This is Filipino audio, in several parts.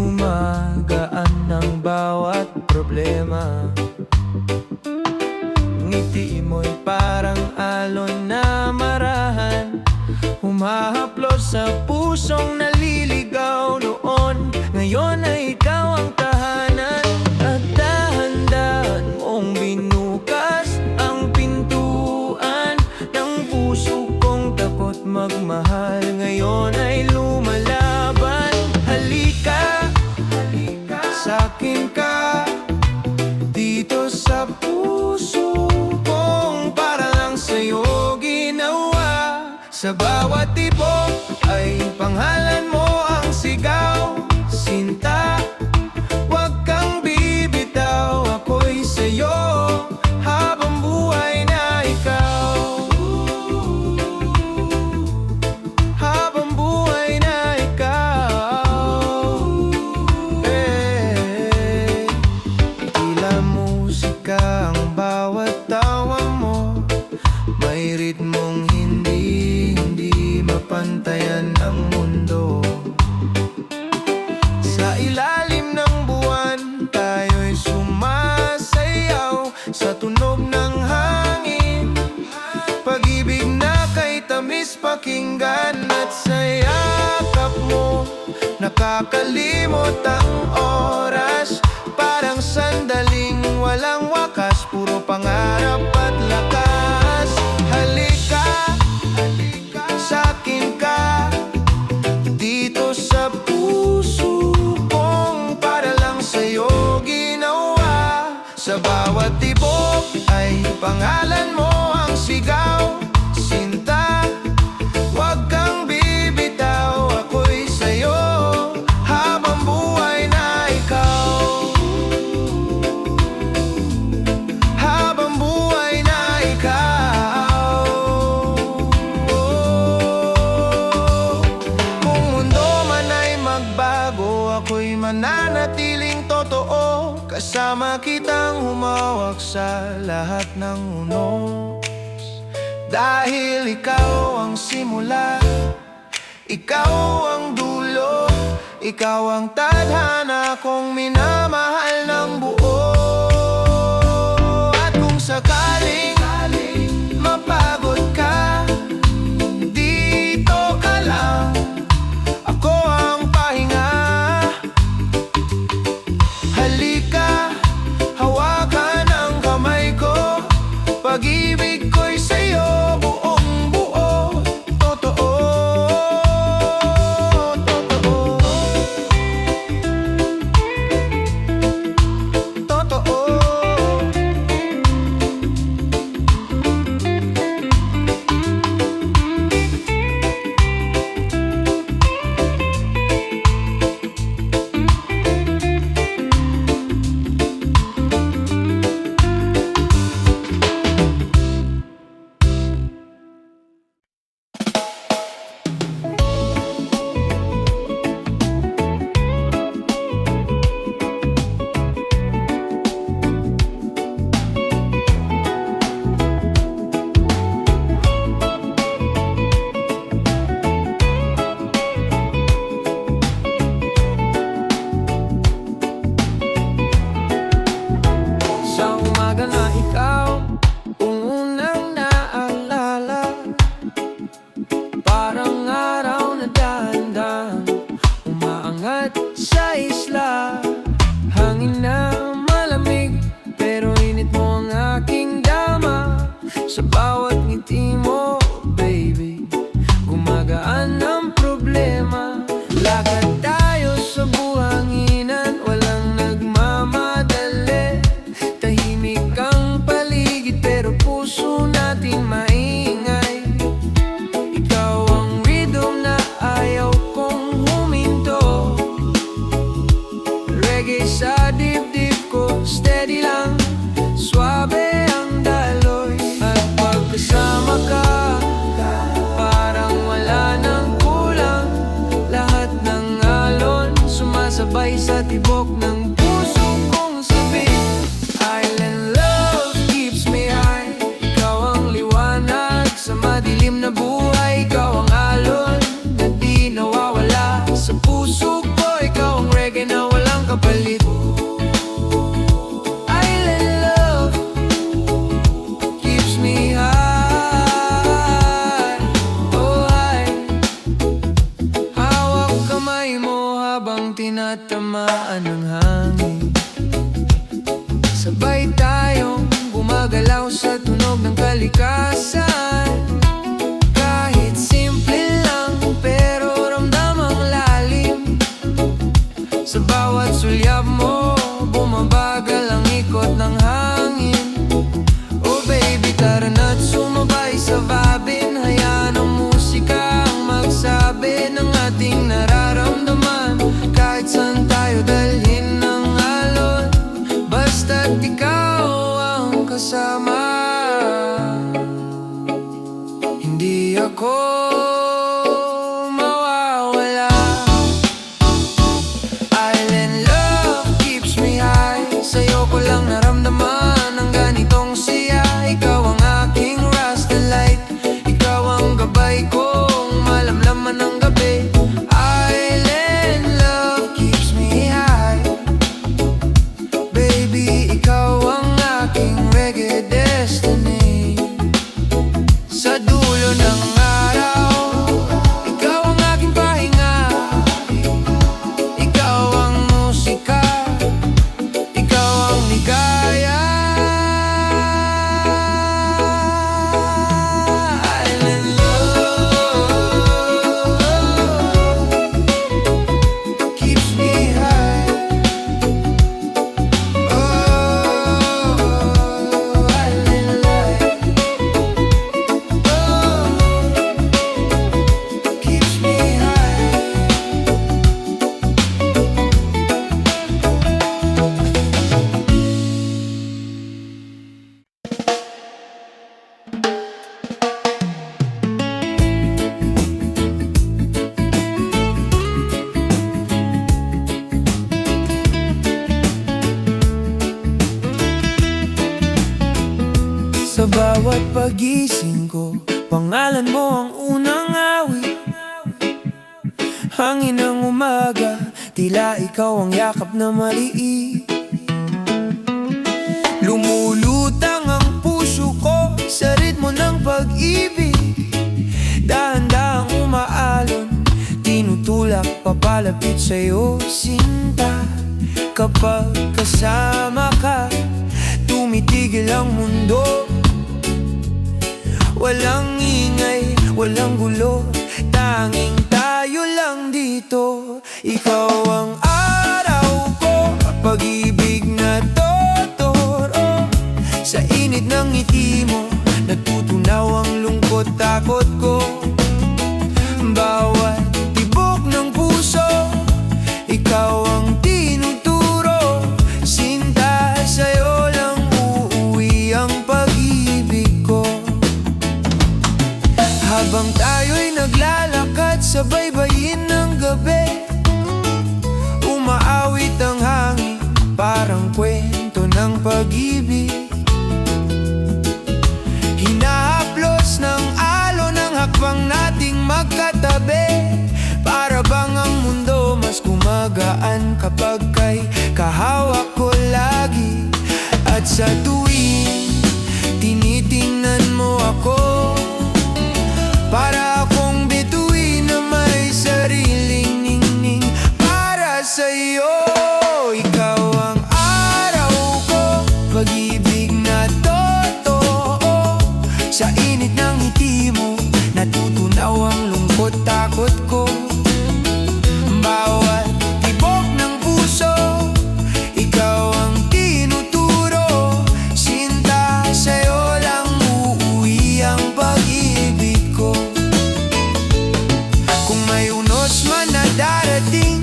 gumagaan ng bawat problema. Ngiti mo'y parang alon na marahan, humahaplos sa pusong naliligaw noon. Ngayon ay ikaw ang tahanan, at dahan-dahan mong binukas ang pintuan ng puso kong takot magmahal. Ngayon ay lumalaban. Halika, sa'kin ka, dito sa puso kong para lang sa'yo ginawa. Sa bawat tibok ay pangalan mo ang sigaw. Sinta, wag kang bibitaw, ako'y sa'yo habang buhay na ikaw. Habang buhay na ikaw. Tila musika ang bawat tawa mo, may ritmong hindi mapantayan ang mundo. Sa ilalim ng buwan, tayo'y sumasayaw sa tunog ng hangin. Pag-ibig na kay tamis pakinggan, at sa yakap mo nakakalimot ang oras. Parang sandaling walang wakas, puro pangarap at lakas. Halika, sa'kin ka, dito sa puso kong para lang sa'yo ginawa. Sa bawat tibok ay pangalan mo ang sigaw. Sinta, wag kang bibitaw, ako'y sa'yo habang buhay na ikaw. Habang buhay na ikaw. Kung mundo man ay magbago, ako'y mananatiling totoo. Kasama kitang humawak sa lahat ng unos. Dahil ikaw ang simula, ikaw ang dulo, ikaw ang tadhana kong minamahal ng buo. At kung sakaling mapagod ka, dito ka lang, ako ang pahinga. Halika, hawakan ang kamay ko, pag-ibig ko'y sa'yo buong buo. Totoo, totoo, totoo. Sa umaga na ikaw ang unang naalala, parang araw na dahan-dahan umaangat sa isla. Hangin na malamig, pero init mo ang aking dama. Sa bawat ngiti mo, baby, gumagaan ang problema. Lakad tayo sa buhanginan, walang nagmamadali. Tahimik ang paligid, pero puso natin maingay. Ikaw ang rhythm na ayaw kong huminto. Reggae sa dibdib ko, steady lang, swabe ang daloy. At pagkasama ka, parang wala nang kulang. Lahat ng alon sumasabay sa tibok ng puso kong sabik. Island love keeps me high. Ikaw ang liwanag sa madilim na buhay. Ikaw ang alon na di nawawala sa puso ko. Ikaw ang reggae na kapalit. Island love keeps me high. Oh high. Hawak kamay mo habang tinatamaan ng hangin. Sabay tayong gumagalaw sa tunog ng kalikasan. Kahit simple lang pero ramdam ang lalim. Sa bawat sulyap mo bumabagal ang ikot ng hangin. Oh baby, tara na't sumabay sa vibin. Hayaan ang musika ang magsabi ng ating nararamdaman. Kahit saan tayo dalhin ng alon, basta't ikaw ang kasama. Hindi ako mawawala. Island love keeps me high. Sa'yo ko lang naramdaman ang ganitong siya. Ikaw ang aking Rasta light. Ikaw ang gabay kong malamlaman ng gabi. Island love keeps me high. Baby, ikaw ang aking reggae destiny. Sa dulo ng araw, ikaw ang aking pahinga. Ikaw ang musika, ikaw ang ligaya. Island love keeps me high. Oh, island life, keeps me high. Sa bawat pagising ko, pangalan mo ang unang awit. Hangin ng umaga, tila ikaw ang yakap na maliit. Lumulutang ang puso ko sa ritmo ng pag-ibig. Dahan-dahang umaalon, tinutulak papalapit sa'yo, sinta. Kapag kasama ka, tumitigil ang mundo. Walang ingay, walang gulo, tanging tayo lang dito. Ikaw ang araw ko, pag-ibig na totoo. Sa init ng ngiti mo, natutunaw ang lungkot, takot ko. Bawat tibok ng puso, ikaw ang tinuturo. Sinta, sa'yo lang uuwi ang pag-ibig ko. Habang tayo'y naglalakad sa baybayin ng gabi, umaawit ang hangin, parang kwento ng pag-ibig. Hinahaplos ng alon ang hakbang nating magkatabi. Para bang ang mundo mas gumagaan kapag kay kahawak ko lagi. At sa tuwing tinitingnan mo ako, para akong bituin na may sariling ningning para sa'yo. Ikaw ang araw ko, pag-ibig na totoo. Sa init ng ngiti mo, natutunaw ang lungkot, takot ko. Bawat tibok ng puso, ikaw ang tinuturo. Sinta, sa'yo lang uuwi ang pag-ibig ko. Kung may unos man na darating,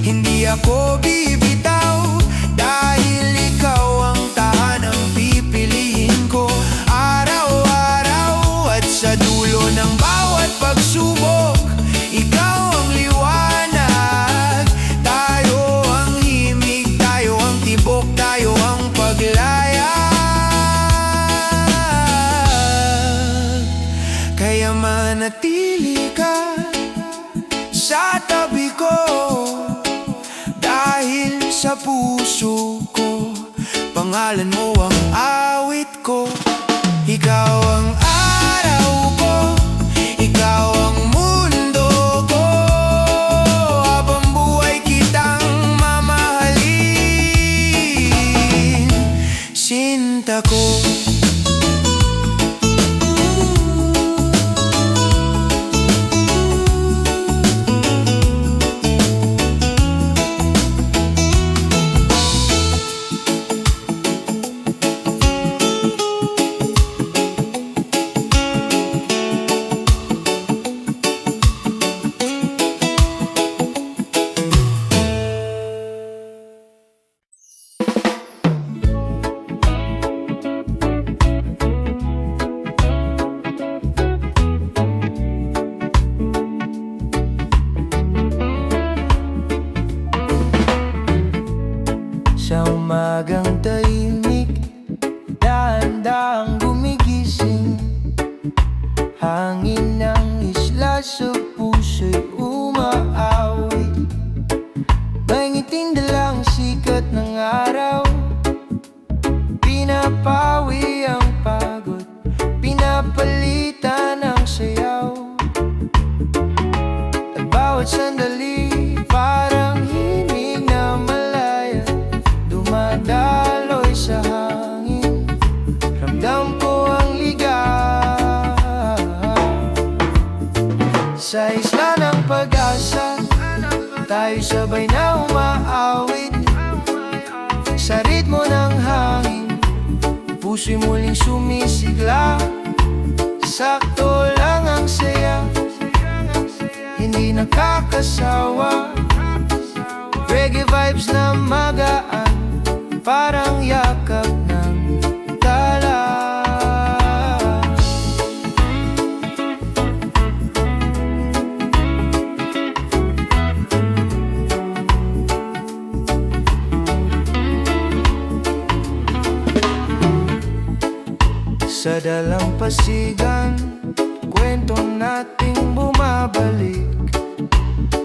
hindi ako bibitaw. Dahil ikaw ang tahanang pipiliin ko araw-araw. At sa dulo ng bawat pagsubok, ikaw ang liwanag. Tayo ang himig, tayo ang tibok, tayo ang paglayag. Kaya manatili ka sa tabi ko, dahil sa puso ko, pangalan mo ang awit ko. Ikaw ang araw ko, ikaw ang mundo ko. Habang buhay kitang mamahalin, sinta ko. Sa umagang tahimik, dahan-dahang gumigising. Hangin ng isla sa puso'y umaawit. May ngiting dalang sikat ng araw, pinapawi ang pagod, pinapalitan ng sayaw. At bawat sandali parang himig na malaya, dumadaloy sa hangin. Ramdam ko ang ligaw. Sa isla ng pag-asa, tayo sabay na umaawit. Sa ritmo ng hangin, puso'y muling sumisigla. Sakto lang ang saya, hindi nakakasawa. Reggae vibes na magaan, parang yakap ng tala. Sa dalampasigan, kwento nating bumabalik.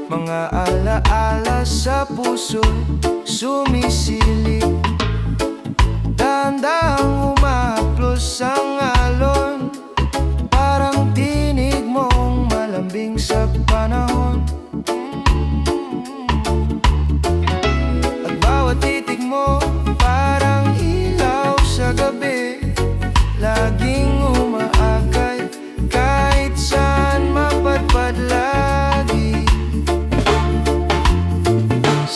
Mga alaala sa puso sumisilip. Dahan-dahang umahaplos ang alon, parang tinig mong malambing sa panahon. At bawat titig mo parang ilaw sa gabi, laging umaakay kahit saan mapadpad lagi.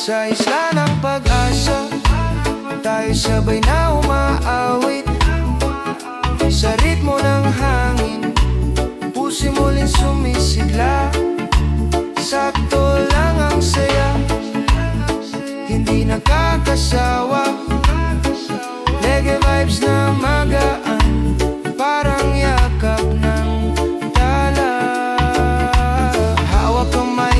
Sa isla ng pag-asa, tayo sabay na umaawit. Sa ritmo ng hangin, puso'y muling sumisigla. Sakto lang ang saya, hindi nakakasawa. Reggae vibes na magaan, parang yakap ng tala. Hawak kamay,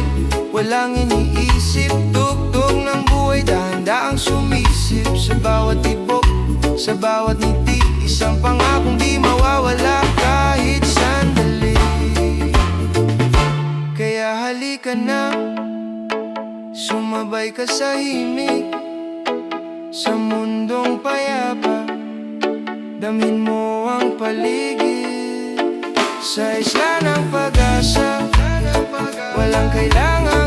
walang iniisip. Tugtog ng buhay, dahan-dahang sumisip. Sa bawat tibok, sa bawat ngiti, isang pangakong di mawawala kahit sandali. Kaya halika na, sumabay ka sa himig. Sa mundong payapa, damhin mo ang paligid. Sa isla ng pag-asa, walang kailangan